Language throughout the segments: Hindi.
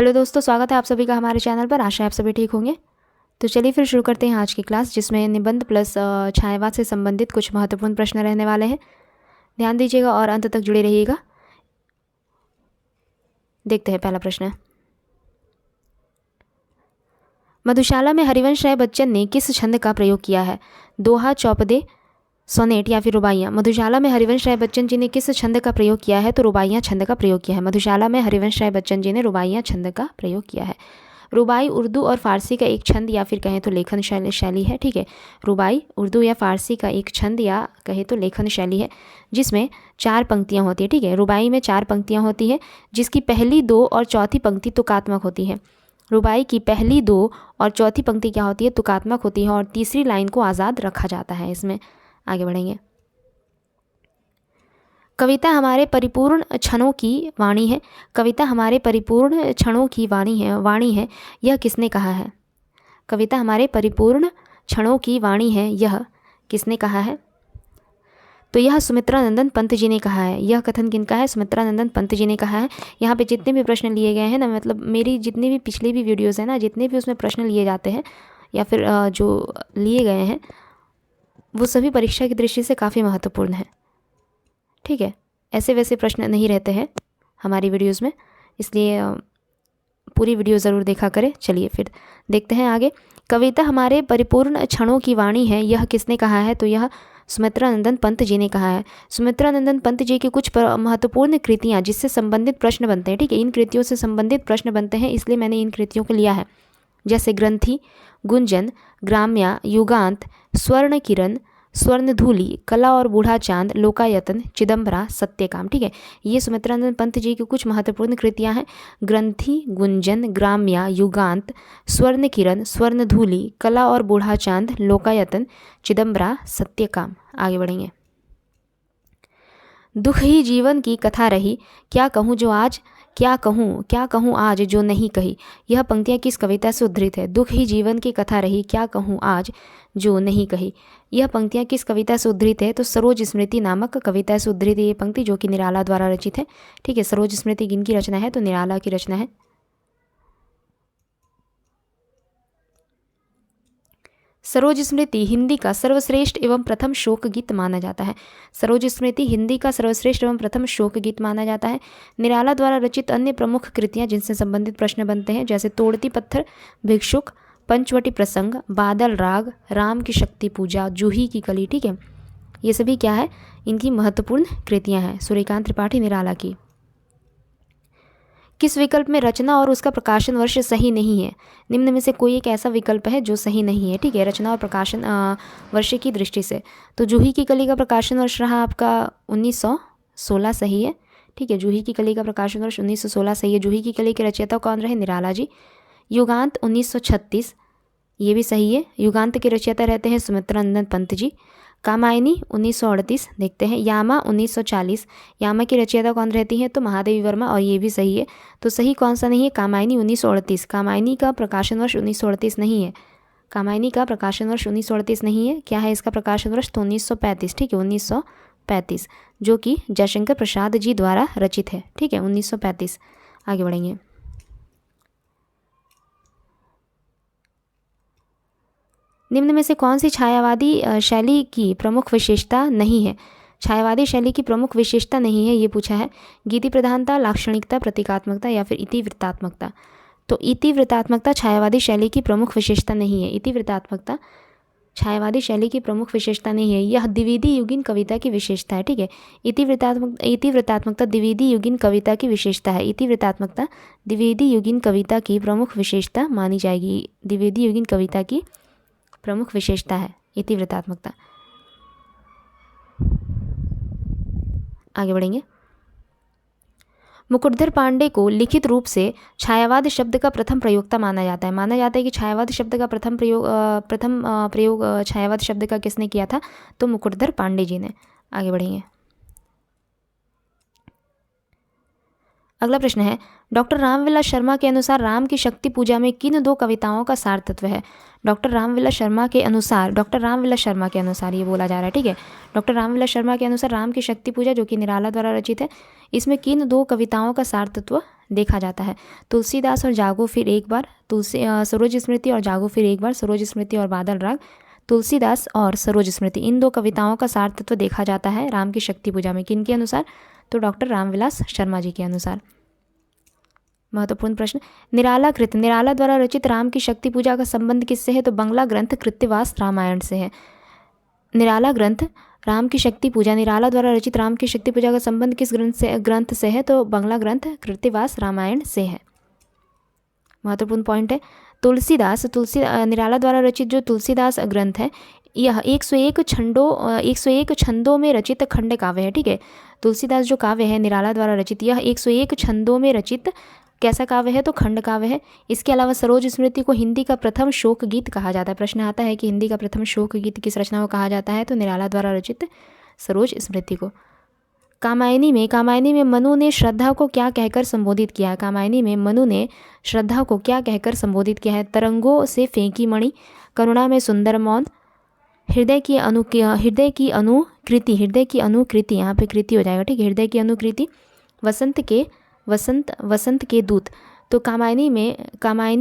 हेलो दोस्तों, स्वागत है आप सभी का हमारे चैनल पर। आशा है आप सभी ठीक होंगे। तो चलिए फिर शुरू करते हैं आज की क्लास, जिसमें निबंध प्लस छायावाद से संबंधित कुछ महत्वपूर्ण प्रश्न रहने वाले हैं। ध्यान दीजिएगा और अंत तक जुड़े रहिएगा। देखते हैं पहला प्रश्न। मधुशाला में हरिवंश राय बच्चन ने किस छंद का प्रयोग किया है? दोहा, चौपदे, सोनेट या फिर रुबाइयाँ। मधुशाला में हरिवंश राय बच्चन जी ने किस छंद का प्रयोग किया है? तो रुबाइयाँ छंद का प्रयोग किया है। मधुशाला में हरिवंश राय बच्चन जी ने रुबाइयाँ छंद का प्रयोग किया है। रुबाई उर्दू और फारसी का एक छंद या फिर कहें तो लेखन शैली है। ठीक है, रुबाई उर्दू या फारसी का एक छंद या कहें तो लेखन शैली है, जिसमें 4 पंक्तियाँ होती है। ठीक है, रुबाई में 4 पंक्तियाँ होती है, जिसकी पहली 2 और चौथी पंक्ति तुकात्मक होती है। रुबाई की पहली 2 और चौथी पंक्ति क्या होती है? तुकात्मक होती है, और तीसरी लाइन को आज़ाद रखा जाता है। इसमें आगे बढ़ेंगे। कविता हमारे परिपूर्ण क्षणों की वाणी है। कविता हमारे परिपूर्ण क्षणों की वाणी है, यह किसने कहा है? कविता हमारे परिपूर्ण क्षणों की वाणी है, यह किसने कहा है? तो यह सुमित्रानंदन पंत जी ने कहा है। यह कथन किनका है? सुमित्रानंदन पंत जी ने कहा है। यहाँ पे जितने भी प्रश्न लिए गए हैं ना, मतलब मेरी जितनी भी पिछली भी वीडियोज़ हैं ना, जितने भी उसमें प्रश्न लिए जाते हैं या फिर जो लिए गए हैं, वो सभी परीक्षा की दृष्टि से काफ़ी महत्वपूर्ण है। ठीक है, ऐसे वैसे प्रश्न नहीं रहते हैं हमारी वीडियोज़ में, इसलिए पूरी वीडियो ज़रूर देखा करें। चलिए फिर देखते हैं आगे। कविता हमारे परिपूर्ण क्षणों की वाणी है, यह किसने कहा है? तो यह सुमित्रानंदन पंत जी ने कहा है। सुमित्रानंदन पंत जी की कुछ महत्वपूर्ण कृतियाँ जिससे संबंधित प्रश्न बनते हैं। ठीक है, इन कृतियों से संबंधित प्रश्न बनते हैं, इसलिए मैंने इन कृतियों को लिया है, जैसे ग्रंथि, गुंजन, ग्राम्या, युगांत, स्वर्ण किरण, स्वर्णधूलि, कला और बूढ़ा चांद, लोकायतन, चिदम्बरा, सत्यकाम। ठीक है, ये सुमित्रानंदन पंत जी की कुछ महत्वपूर्ण कृतियाँ हैं। ग्रंथि, गुंजन, ग्राम्या, युगांत, स्वर्ण किरण, स्वर्णधूलि, कला और बूढ़ा चांद, लोकायतन, चिदम्बरा, सत्यकाम। आगे बढ़ेंगे। दुख ही जीवन की कथा रही, क्या कहूँ आज जो नहीं कही। यह पंक्तियाँ किस कविता से उद्धृत है? दुख ही जीवन की कथा रही, क्या कहूँ आज जो नहीं कही। यह पंक्तियाँ किस कविता से उद्धृत है? तो सरोज स्मृति नामक कविता से उद्धृत है ये पंक्ति, जो कि निराला द्वारा रचित है। ठीक है, सरोज स्मृति किनकी रचना है? तो निराला की रचना है। सरोज स्मृति हिंदी का सर्वश्रेष्ठ एवं प्रथम शोक गीत माना जाता है। सरोज स्मृति हिंदी का सर्वश्रेष्ठ एवं प्रथम शोक गीत माना जाता है। निराला द्वारा रचित अन्य प्रमुख कृतियाँ जिनसे संबंधित प्रश्न बनते हैं, जैसे तोड़ती पत्थर, भिक्षुक, पंचवटी प्रसंग, बादल राग, राम की शक्ति पूजा, जूही की कली। ठीक है, ये सभी क्या है? इनकी महत्वपूर्ण कृतियाँ हैं, सूर्यकांत त्रिपाठी निराला की। किस विकल्प में रचना और उसका प्रकाशन वर्ष सही नहीं है? निम्न में से कोई एक ऐसा विकल्प है जो सही नहीं है। ठीक है, रचना और प्रकाशन वर्ष की दृष्टि से। तो जूही की कली का प्रकाशन वर्ष रहा आपका 1916 सही है। ठीक है, जूही की कली का प्रकाशन वर्ष 1916 सही है। जूही की कली के रचयिता कौन रहे? निराला जी। युगांत 1936, ये भी सही है। युगांत के रचयिता रहते हैं सुमित्रानंदन पंत जी। कामायनी 1938 देखते हैं। यामा 1940, यामा की रचयिता कौन रहती हैं? तो महादेवी वर्मा, और ये भी सही है। तो सही कौन सा नहीं है? कामायनी 1938। कामायनी का प्रकाशन वर्ष 1938 नहीं है। कामायनी का प्रकाशन वर्ष 1938 नहीं है। क्या है इसका प्रकाशन वर्ष? तो 1935। ठीक है, 1935, जो कि जयशंकर प्रसाद जी द्वारा रचित है। ठीक है, 1935। आगे बढ़ेंगे। निम्न में से कौन सी छायावादी शैली की प्रमुख विशेषता नहीं है? छायावादी शैली की प्रमुख विशेषता नहीं है, ये पूछा है। गीति प्रधानता, लाक्षणिकता, प्रतीकात्मकता या फिर इतिवृत्तात्मकता। तो इतिवृत्तात्मकता छायावादी शैली की प्रमुख विशेषता नहीं है। इतिवृत्तात्मकता छायावादी शैली की प्रमुख विशेषता नहीं है, यह द्विवेदी युगीन कविता की विशेषता है। ठीक है, इतिवृत्तात्मकता द्विवेदी युगीन कविता की विशेषता है। इतिवृत्तात्मकता द्विवेदी युगीन कविता की प्रमुख विशेषता मानी जाएगी। द्विवेदी युगीन कविता की प्रमुख विशेषता है इतिवृत्तात्मकता। आगे बढ़ेंगे। मुकुटधर पांडे को लिखित रूप से छायावाद शब्द का प्रथम प्रयोक्ता माना जाता है। माना जाता है कि छायावाद शब्द का प्रथम प्रयोग छायावाद शब्द का किसने किया था? तो मुकुटधर पांडे जी ने। आगे बढ़ेंगे। अगला प्रश्न है, डॉक्टर रामविलास शर्मा के अनुसार राम की शक्ति पूजा में किन 2 कविताओं का सार तत्व है? डॉक्टर रामविलास शर्मा के अनुसार ये बोला जा रहा है। ठीक है, डॉक्टर रामविलास शर्मा के अनुसार राम की शक्ति पूजा, जो कि निराला द्वारा रचित है, इसमें किन 2 कविताओं का सार तत्व देखा जाता है। तुलसीदास और जागो फिर एक बार, सरोज स्मृति और जागो फिर एक बार, सरोज स्मृति और बादल राग, तुलसीदास और सरोज स्मृति, इन 2 कविताओं का सार तत्व देखा जाता है राम की शक्ति पूजा में। किन के अनुसार? तो डॉक्टर रामविलास शर्मा जी के अनुसार। महत्वपूर्ण प्रश्न, निराला कृत, निराला द्वारा रचित राम की शक्ति पूजा का संबंध किससे है? तो बंगला ग्रंथ कृत्तिवास रामायण से है। निराला ग्रंथ राम की शक्ति पूजा, निराला द्वारा रचित राम की शक्ति पूजा का संबंध किस ग्रंथ से है? तो बंगला ग्रंथ कृत्तिवास रामायण से है। महत्वपूर्ण पॉइंट है, तुलसीदास, निराला द्वारा रचित जो तुलसीदास ग्रंथ है यह 101 छंदों में रचित खंड काव्य है। ठीक है, तुलसीदास जो काव्य है निराला द्वारा रचित, यह 101 छंदों में रचित कैसा काव्य है? तो खंड काव्य है। इसके अलावा सरोज स्मृति को हिंदी का प्रथम शोक गीत कहा जाता है। प्रश्न आता है कि हिंदी का प्रथम शोक गीत किस रचना को कहा जाता है? तो निराला द्वारा रचित सरोज स्मृति को। कामायनी में मनु ने श्रद्धा को क्या कहकर संबोधित किया है? कामायनी में मनु ने श्रद्धा को क्या कहकर संबोधित किया है? तरंगों से फेंकी मणि, करुणा में सुंदर मौन, हृदय की अनुकृति, यहाँ पे कृति हो जाएगा। ठीक है, हृदय की अनुकृति, वसंत के दूत। तो कामायनी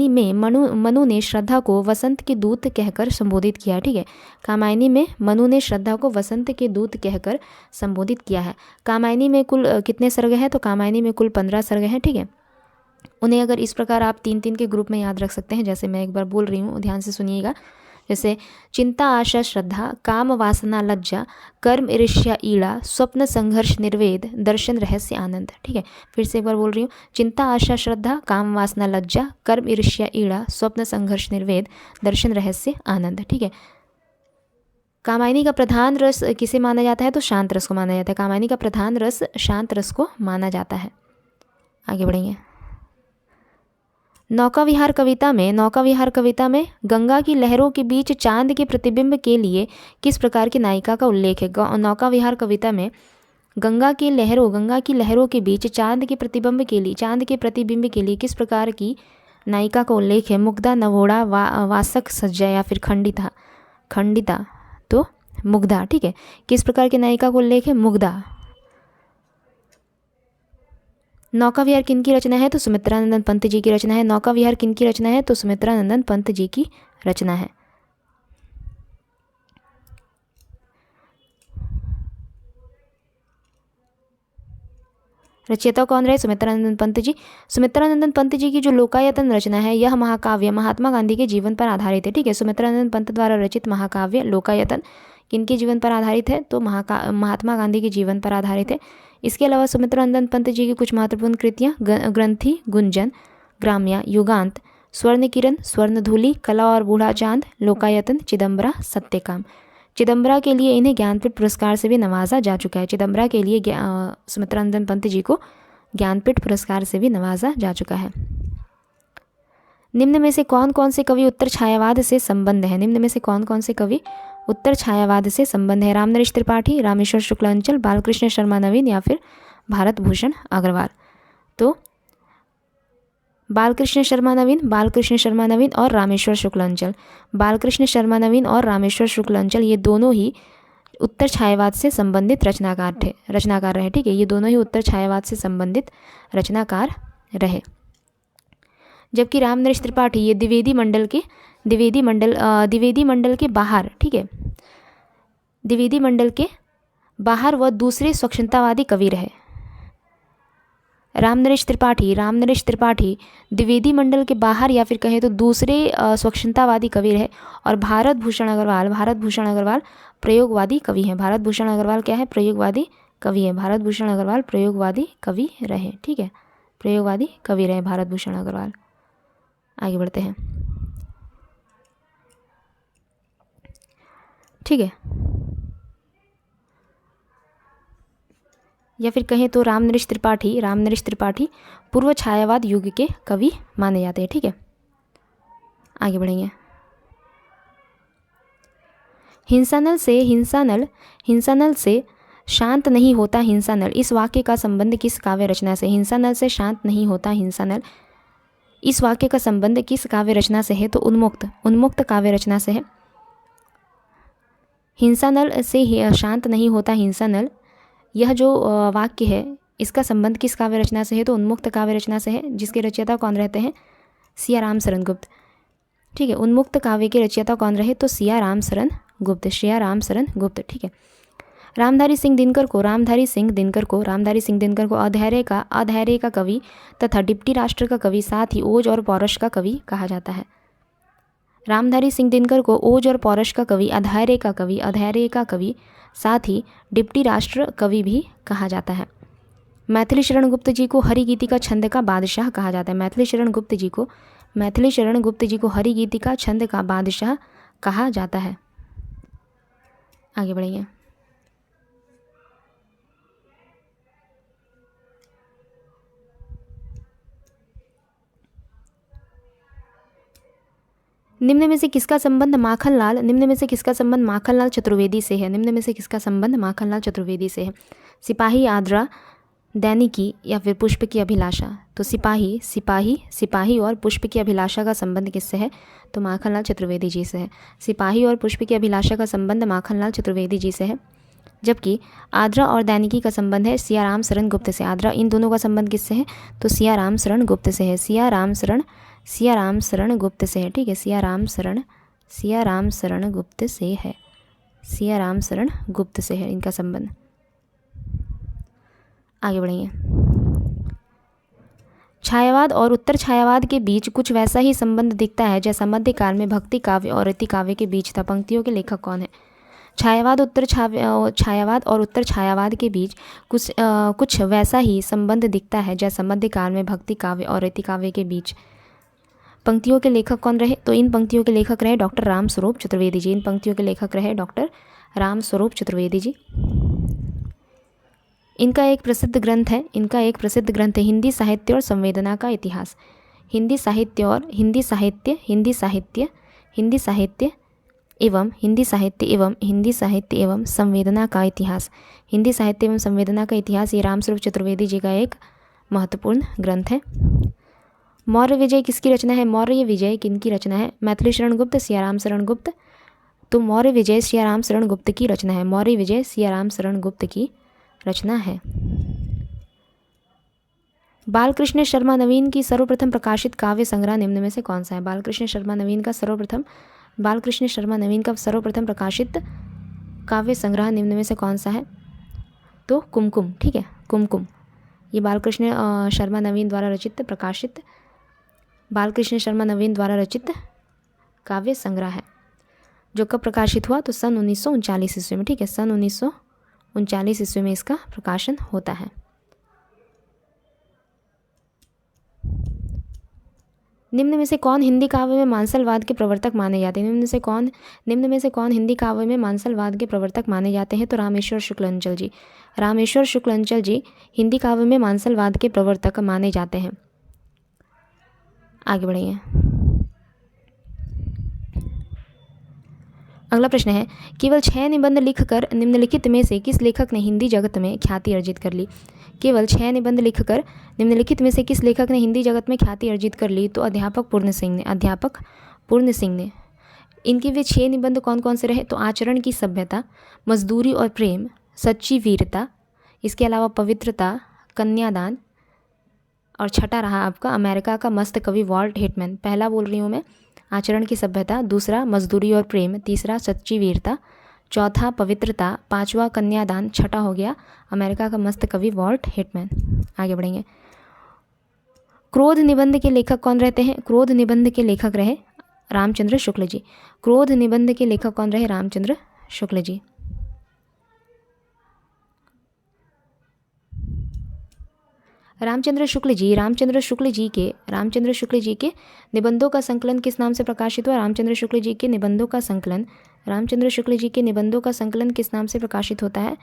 में मनु ने श्रद्धा को वसंत के दूत कहकर संबोधित किया है। ठीक है, कामायनी में मनु ने श्रद्धा को वसंत के दूत कहकर संबोधित किया है। कामायनी में कुल कितने सर्ग हैं? तो कामायनी में कुल 15 सर्ग हैं। ठीक है, उन्हें अगर इस प्रकार आप 3-3 के ग्रुप में याद रख सकते हैं, जैसे मैं एक बार बोल रही हूँ, ध्यान से सुनिएगा। जैसे चिंता आशा श्रद्धा, काम वासना लज्जा, कर्म ईर्ष्या ईड़ा, स्वप्न संघर्ष निर्वेद, दर्शन रहस्य आनंद। ठीक है, फिर से एक बार बोल रही हूँ, चिंता आशा श्रद्धा, काम वासना लज्जा, कर्म ईर्ष्या ईड़ा, स्वप्न संघर्ष निर्वेद, दर्शन रहस्य आनंद। ठीक है, कामायनी का प्रधान रस किसे माना जाता है? तो शांत रस को माना जाता है। कामायनी का प्रधान रस शांत रस को माना जाता है। आगे बढ़ेंगे। नौका विहार कविता में गंगा की लहरों के बीच चांद के प्रतिबिंब के लिए किस प्रकार की नायिका का उल्लेख है? नौका विहार कविता में गंगा की लहरों के बीच चांद के प्रतिबिंब के लिए किस प्रकार की नायिका का उल्लेख है? मुग्धा, नवोड़ा, वासक सज्जा या फिर खंडिता। तो मुग्धा। ठीक है, किस प्रकार की नायिका का उल्लेख है? मुग्धा। नौका विहार किन की रचना है? तो सुमित्रानंदन पंत जी की रचना है। नौका विहार किन की रचना है? तो सुमित्रानंदन पंत जी की रचना है। रचयिता कौन रहे? सुमित्रानंदन पंत जी। सुमित्रानंदन पंत जी की जो लोकायतन रचना है, यह महाकाव्य महात्मा गांधी के जीवन पर आधारित है। ठीक है, सुमित्रानंदन पंत द्वारा रचित महाकाव्य लोकायतन किनके जीवन पर आधारित है? तो महात्मा गांधी के जीवन पर आधारित है। इसके अलावा सुमित्रानंदन पंत जी की कुछ महत्वपूर्ण कृतियाँ ग्रंथि, गुंजन, ग्राम्या, युगांत, स्वर्ण किरण, स्वर्णधूलि, कला और बूढ़ा चांद, लोकायतन, चिदम्बरा, सत्यकाम। चिदम्बरा के लिए इन्हें ज्ञानपीठ पुरस्कार से भी नवाजा जा चुका है। चिदम्बरा के लिए सुमित्रानंदन पंत जी को ज्ञानपीठ पुरस्कार से भी नवाजा जा चुका है। निम्न में से कौन कौन से कवि उत्तर छायावाद से संबंध है? निम्न में से कौन कौन से कवि उत्तर छायावाद से संबंध है? रामनरेश त्रिपाठी, रामेश्वर शुक्लांचल, बालकृष्ण शर्मा नवीन या फिर भारत भूषण अग्रवाल। तो बालकृष्ण शर्मा नवीन और रामेश्वर शुक्लांचल। बालकृष्ण शर्मा नवीन और रामेश्वर शुक्लांचल ये दोनों ही उत्तर छायावाद से संबंधित रचनाकार रहे। ठीक है, ये दोनों ही उत्तर छायावाद से संबंधित रचनाकार रहे। जबकि रामनरेश त्रिपाठी ये द्विवेदी मंडल के बाहर, ठीक है, द्विवेदी मंडल के बाहर वह दूसरे स्वच्छंदतावादी कवि रहे। रामनरेश त्रिपाठी द्विवेदी मंडल के बाहर या फिर कहें तो दूसरे स्वच्छंदतावादी कवि रहे। और भारत भूषण अग्रवाल प्रयोगवादी कवि हैं। भारत भूषण अग्रवाल क्या है? प्रयोगवादी कवि है। भारत भूषण अग्रवाल प्रयोगवादी कवि रहे। ठीक है, प्रयोगवादी कवि रहे भारत भूषण अग्रवाल। आगे बढ़ते हैं। ठीक है, या फिर कहें तो रामनरेश त्रिपाठी पूर्व छायावाद युग के कवि माने जाते हैं। ठीक है, आगे बढ़ेंगे। हिंसानल से शांत नहीं होता हिंसानल, इस वाक्य का संबंध किस काव्य रचना से? हिंसानल से शांत नहीं होता हिंसानल, इस वाक्य का संबंध किस काव्य रचना से है? तो उन्मुक्त काव्य रचना से है। हिंसानल से शांत नहीं होता हिंसानल, यह जो वाक्य है इसका संबंध किस काव्य रचना से है? तो उन्मुक्त काव्य रचना से है, जिसके रचयिता कौन रहते हैं? सियाराम शरण गुप्त। ठीक है, उन्मुक्त काव्य के रचयिता कौन रहे? तो सियाराम शरण गुप्त, सियाराम शरण गुप्त। ठीक है, रामधारी सिंह दिनकर को अधैर्य का कवि तथा डिप्टी राष्ट्र का कवि, साथ ही ओज और पौरुष का कवि कहा जाता है। रामधारी सिंह दिनकर को ओज और पौरुष का कवि, अधैर्य का कवि, साथ ही डिप्टी राष्ट्र कवि भी कहा जाता है। मैथिली शरण गुप्त जी को हरिगीति का छंद का बादशाह कहा जाता है। मैथिली शरण गुप्त जी को हरिगीति का छंद का बादशाह कहा जाता है। आगे बढ़िए। निम्न में से किसका संबंध माखनलाल चतुर्वेदी से है? सिपाही, आद्रा, दैनिकी या फिर पुष्प की अभिलाषा? तो सिपाही और पुष्प की अभिलाषा का संबंध किससे है? तो माखनलाल चतुर्वेदी जी से है। सिपाही और पुष्प की अभिलाषा का संबंध माखनलाल चतुर्वेदी जी से है, जबकि आद्रा और दैनिकी का संबंध है सियाराम शरण गुप्त से। आद्रा, इन दोनों का संबंध किससे है? तो सियाराम शरण गुप्त से है। सियाराम शरण गुप्त से है। ठीक है, सियाराम शरण गुप्त से है इनका संबंध। आगे बढ़िए। छायावाद और उत्तर छायावाद के बीच कुछ वैसा ही संबंध दिखता है जैसा मध्यकाल में भक्ति काव्य और रति काव्य के बीच था। पंक्तियों के लेखक कौन है? छायावाद और उत्तर छायावाद के बीच कुछ वैसा ही संबंध दिखता है जैसा मध्यकाल में भक्ति काव्य और रति काव्य के बीच। पंक्तियों के लेखक कौन रहे? तो इन पंक्तियों के लेखक रहे डॉक्टर राम स्वरूप चतुर्वेदी जी। इनका एक प्रसिद्ध ग्रंथ है हिंदी साहित्य और संवेदना का इतिहास। हिंदी साहित्य एवं संवेदना का इतिहास। हिंदी साहित्य एवं संवेदना का इतिहास, ये राम स्वरूप चतुर्वेदी जी का एक महत्वपूर्ण ग्रंथ है। मौर्य विजय किसकी रचना है? मौर्य विजय किनकी रचना है? मैथिली शरण गुप्त, सियाराम शरण गुप्त। तो मौर्य विजय सियाराम शरण गुप्त की रचना है। बालकृष्ण शर्मा नवीन की सर्वप्रथम प्रकाशित काव्य संग्रह निम्न में से कौन सा है? बालकृष्ण शर्मा नवीन का सर्वप्रथम प्रकाशित काव्य संग्रह निम्न में से कौन सा है? तो कुमकुम। ठीक है, कुमकुम, ये बालकृष्ण शर्मा नवीन द्वारा रचित काव्य संग्रह है, जो कब प्रकाशित हुआ? तो सन 1939 ईस्वी में। ठीक है, सन 1939 ईस्वी में इसका प्रकाशन होता है। निम्न में से कौन हिंदी काव्य में मानसलवाद के प्रवर्तक माने जाते हैं? निम्न में से कौन हिंदी काव्य में मानसलवाद के प्रवर्तक माने जाते हैं? तो रामेश्वर शुक्ल अंचल जी हिंदी काव्य में मानसलवाद के प्रवर्तक माने जाते हैं। आगे बढ़िए। अगला प्रश्न है, केवल 6 निबंध लिखकर निम्नलिखित में से किस लेखक ने हिंदी जगत में ख्याति अर्जित कर ली? केवल 6 निबंध लिखकर निम्नलिखित में से किस लेखक ने हिंदी जगत में ख्याति अर्जित कर ली? तो अध्यापक पूर्ण सिंह ने। इनके वे 6 निबंध कौन कौन से रहे? तो आचरण की सभ्यता, मजदूरी और प्रेम, सच्ची वीरता, इसके अलावा पवित्रता, कन्यादान, और छठा रहा आपका अमेरिका का मस्त कवि वॉल्ट हिटमैन। पहला बोल रही हूँ मैं, आचरण की सभ्यता, दूसरा मजदूरी और प्रेम, तीसरा सच्ची वीरता, चौथा पवित्रता, पांचवा कन्यादान, छठा हो गया अमेरिका का मस्त कवि वॉल्ट हिटमैन। आगे बढ़ेंगे। क्रोध निबंध के लेखक कौन रहते हैं? क्रोध निबंध के लेखक रहे रामचंद्र शुक्ल जी। क्रोध निबंध के लेखक कौन रहे? रामचंद्र शुक्ल जी। रामचंद्र शुक्ल जी के निबंधों का संकलन किस नाम से प्रकाशित हुआ? रामचंद्र शुक्ल जी के निबंधों का संकलन किस नाम से प्रकाशित होता है?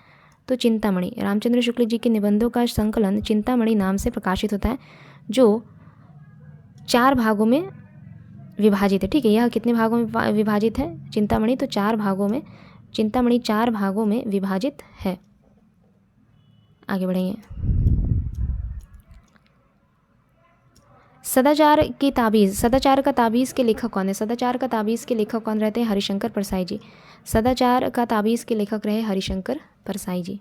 तो चिंतामणि। रामचंद्र शुक्ल जी के निबंधों का संकलन चिंतामणि नाम से प्रकाशित होता है, जो 4 भागों में विभाजित है। ठीक है, यह कितने भागों में विभाजित है? चिंतामणि तो 4 भागों में, चिंतामणि 4 भागों में विभाजित है। आगे बढ़ेंगे। सदाचार का ताबीज़ के लेखक कौन है? सदाचार का ताबीज़ के लेखक कौन रहते हैं? हरिशंकर परसाई जी। सदाचार का ताबीज़ के लेखक रहे हरिशंकर परसाई जी।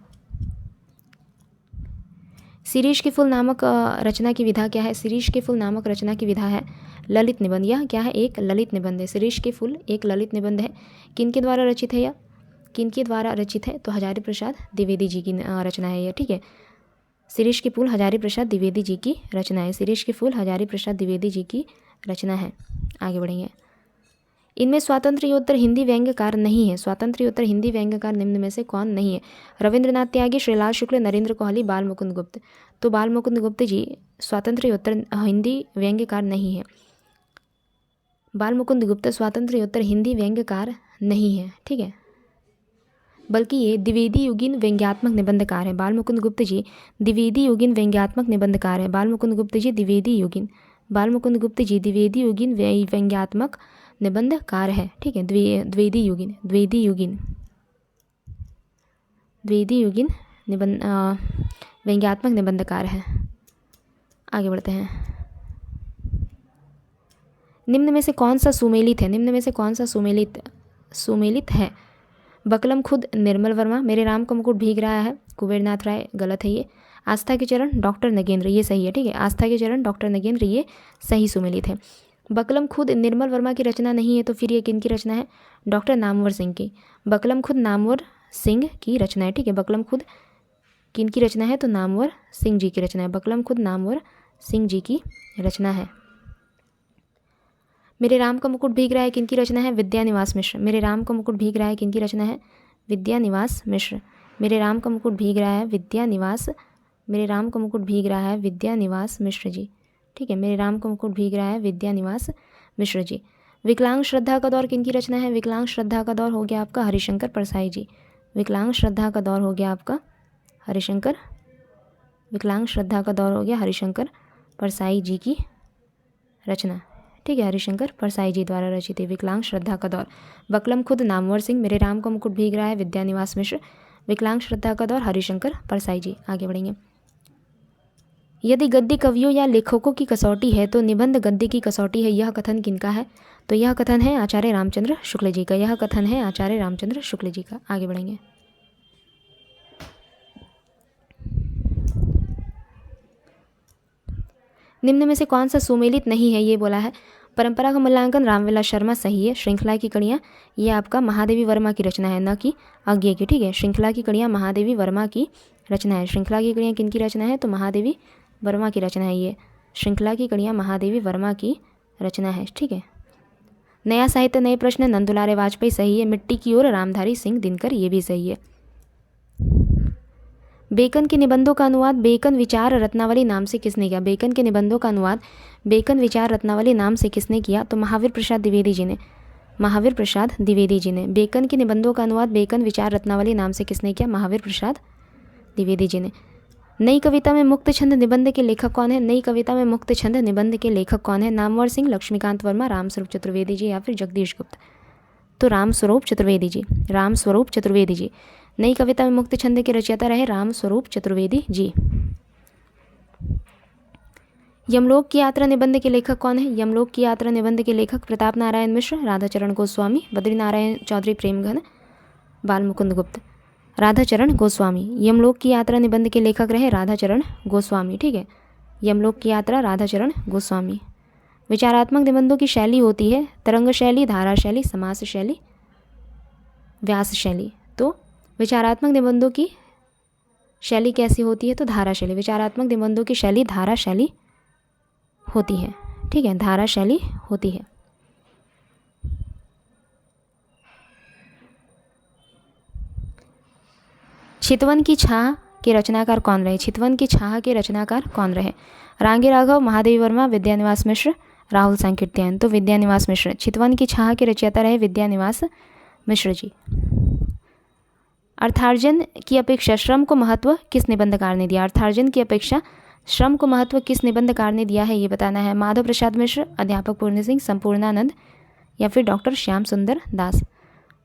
शिरीष के फूल नामक रचना की विधा क्या है? शिरीष के फूल नामक रचना की विधा है ललित निबंध। यह क्या है? एक ललित निबंध है। शिरीष के फूल एक ललित निबंध है। किनके द्वारा रचित है? यह किनके द्वारा रचित है? तो हजारी प्रसाद द्विवेदी जी की रचना है यह, ठीक है। शिरीष के फूल हजारी प्रसाद द्विवेदी जी की रचना है। शिरीष के फूल हजारी प्रसाद द्विवेदी जी की रचना है। आगे बढ़ेंगे। इनमें स्वातंत्र्योत्तर हिंदी व्यंग्यकार नहीं है। स्वातंत्र्योत्तर हिंदी व्यंग्यकार निम्न में से कौन नहीं है? रविंद्रनाथ त्यागी, श्रीलाल शुक्ल, नरेंद्र कोहली, बाल मुकुंद गुप्त। तो बाल मुकुंद गुप्त जी स्वातंत्र्योत्तर हिंदी व्यंग्यकार नहीं है। बाल मुकुंद गुप्त स्वातंत्र्योत्तर हिंदी व्यंग्यकार नहीं है, ठीक है, बल्कि ये द्विवेदी युगीन व्यंग्यात्मक निबंधकार है। बाल मुकुंद गुप्त जी द्विवेदी युगीन व्यंग्यात्मक निबंधकार है। बाल मुकुंद गुप्त जी द्विवेदी युगीन, बाल मुकुंद गुप्त जी द्विवेदी युगीन व्यंग्यात्मक निबंधकार है, ठीक है। द्विवेदी युगीन, द्विवेदी युगीन, द्विवेदी युगीन व्यंग्यात्मक निबंधकार है। आगे बढ़ते हैं। निम्न में से कौन सा सुमेलित है? निम्न में से कौन सा सुमेलित है? बकलम खुद निर्मल वर्मा, मेरे राम का मुकुट भीग रहा है कुबेरनाथ राय, गलत है ये। आस्था के चरण डॉक्टर नगेंद्र, ये सही है, ठीक है। आस्था के चरण डॉक्टर नगेंद्र, ये सही सुमेलित है। बकलम खुद निर्मल वर्मा की रचना नहीं है, तो फिर ये किन की रचना है? डॉक्टर नामवर सिंह की। बकलम खुद नामवर सिंह की रचना है, ठीक है। बकलम खुद किन की रचना है? तो नामवर सिंह जी की रचना है। बकलम खुद नामवर सिंह जी की रचना है। मेरे राम का मुकुट भीग रहा है किन की रचना है? विद्यानिवास मिश्र। मेरे राम का मुकुट भीग रहा है किन की रचना है? विद्यानिवास मिश्र। मेरे राम का मुकुट भीग रहा है विद्यानिवास, मेरे राम का मुकुट भीग रहा है विद्यानिवास मिश्र जी, ठीक है। मेरे राम का मुकुट भीग रहा है विद्यानिवास मिश्र जी। विकलांग श्रद्धा का दौर किन की रचना है? विकलांग श्रद्धा का दौर हो गया आपका हरिशंकर परसाई जी। विकलांग श्रद्धा का दौर हो गया आपका हरिशंकर, विकलांग श्रद्धा का दौर हो गया हरिशंकर परसाई जी की रचना, ठीक है। हरिशंकर परसाई जी द्वारा रचित है विकलांग श्रद्धा का दौर। बकलम खुद नामवर सिंह, मेरे राम का मुकुट भीग रहा है विद्यानिवास मिश्र, विकलांग श्रद्धा का दौर हरिशंकर परसाई जी। आगे बढ़ेंगे। यदि गद्य कवियों या लेखकों की कसौटी है तो निबंध गद्य की कसौटी है, यह कथन किनका है? तो यह कथन है आचार्य रामचंद्र शुक्ल जी का। यह कथन है आचार्य रामचंद्र शुक्ल जी का। आगे बढ़ेंगे। निम्न में से कौन सा सुमेलित नहीं है? ये बोला है परंपरा का मूल्यांकन रामविलास शर्मा, सही है। श्रृंखला की कड़ियाँ, ये आपका महादेवी वर्मा की रचना है, न कि अज्ञे की, ठीक है। श्रृंखला की कड़ियाँ महादेवी वर्मा की रचना है। श्रृंखला की कड़ियाँ किन की रचना है? तो महादेवी वर्मा की रचना है ये। श्रृंखला की कड़ियाँ महादेवी वर्मा की रचना है, ठीक है। नया साहित्य नए प्रश्न नंदुलारे वाजपेयी, सही है। मिट्टी की ओर रामधारी सिंह दिनकर, ये भी सही है। बेकन के निबंधों का अनुवाद बेकन विचार रत्नावली नाम से किसने किया? बेकन के निबंधों का अनुवाद बेकन विचार रत्नावली नाम से किसने किया? तो महावीर प्रसाद द्विवेदी जी ने। महावीर प्रसाद द्विवेदी जी ने। बेकन के निबंधों का अनुवाद बेकन विचार रत्नावली नाम से किसने किया? महावीर प्रसाद द्विवेदी जी ने। नई कविता में मुक्त छंद निबंध के लेखक कौन है? नई कविता में मुक्त छंद निबंध के लेखक कौन है? नामवर सिंह, लक्ष्मीकांत वर्मा, रामस्वरूप चतुर्वेदी जी या फिर जगदीश गुप्त। तो रामस्वरूप चतुर्वेदी जी, रामस्वरूप चतुर्वेदी जी। नई कविता में मुक्त छंद के रचयिता रहे रामस्वरूप चतुर्वेदी जी। यमलोक की यात्रा निबंध के लेखक कौन है? यमलोक की यात्रा निबंध के लेखक प्रताप नारायण मिश्र, राधाचरण गोस्वामी, बद्रीनारायण चौधरी प्रेमघन, बाल मुकुंद गुप्त। राधाचरण गोस्वामी। यमलोक की यात्रा निबंध के लेखक रहे राधाचरण गोस्वामी, ठीक है। यमलोक की यात्रा राधाचरण गोस्वामी। विचारात्मक निबंधों की शैली होती है तरंग शैली, धारा शैली, समास शैली, व्यास शैली। तो विचारात्मक निबंधों की शैली कैसी होती है? तो धारा शैली। विचारात्मक निबंधों की शैली धारा शैली होती है, ठीक है, धारा शैली होती है। चितवन की छाह के रचनाकार कौन रहे? चितवन की छाह के रचनाकार कौन रहे? रांगे राघव, महादेवी वर्मा, विद्यानिवास मिश्र, राहुल सांकृत्यायन। तो विद्यानिवास मिश्र। चितवन की छाह के रचयिता रहे विद्यानिवास मिश्र जी। अर्थार्जन की अपेक्षा श्रम को महत्व किस निबंधकार ने दिया? अर्थार्जन की अपेक्षा श्रम को महत्व किस निबंधकार ने दिया है, ये बताना है। माधव प्रसाद मिश्र, अध्यापक पूर्ण सिंह, संपूर्णानंद या फिर डॉक्टर श्याम सुंदर दास।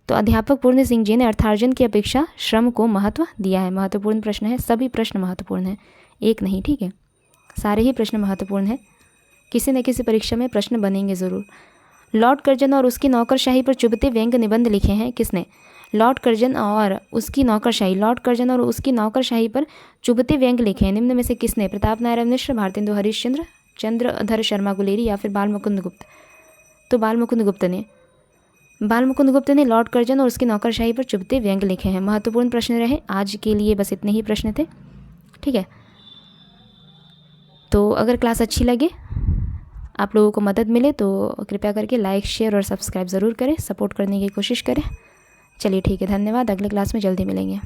तो अध्यापक पूर्ण सिंह जी ने अर्थार्जन की अपेक्षा श्रम को महत्व दिया है। महत्वपूर्ण प्रश्न है, सभी प्रश्न महत्वपूर्ण हैं, एक नहीं, ठीक है, सारे ही प्रश्न महत्वपूर्ण हैं, किसी न किसी परीक्षा में प्रश्न बनेंगे ज़रूर। लॉर्ड कर्जन और उसकी नौकरशाही पर चुभते व्यंग्य निबंध लिखे हैं किसने? लॉर्ड कर्जन और उसकी नौकरशाही पर चुभते व्यंग लिखे हैं निम्न में से किसने? प्रताप नारायण मिश्र, भारतेंदु हरिश्चंद्र, चंद्रधर शर्मा गुलेरी या फिर बाल मुकुंद गुप्त? तो बाल मुकुंद गुप्त ने लॉर्ड कर्जन और उसकी नौकरशाही पर चुभते व्यंग लिखे हैं। महत्वपूर्ण प्रश्न रहे आज के लिए, बस इतने ही प्रश्न थे। ठीक है, तो अगर क्लास अच्छी लगे, आप लोगों को मदद मिले तो कृपया करके लाइक, शेयर और सब्सक्राइब ज़रूर करें, सपोर्ट करने की कोशिश करें। चलिए ठीक है, धन्यवाद। अगले क्लास में जल्दी मिलेंगे।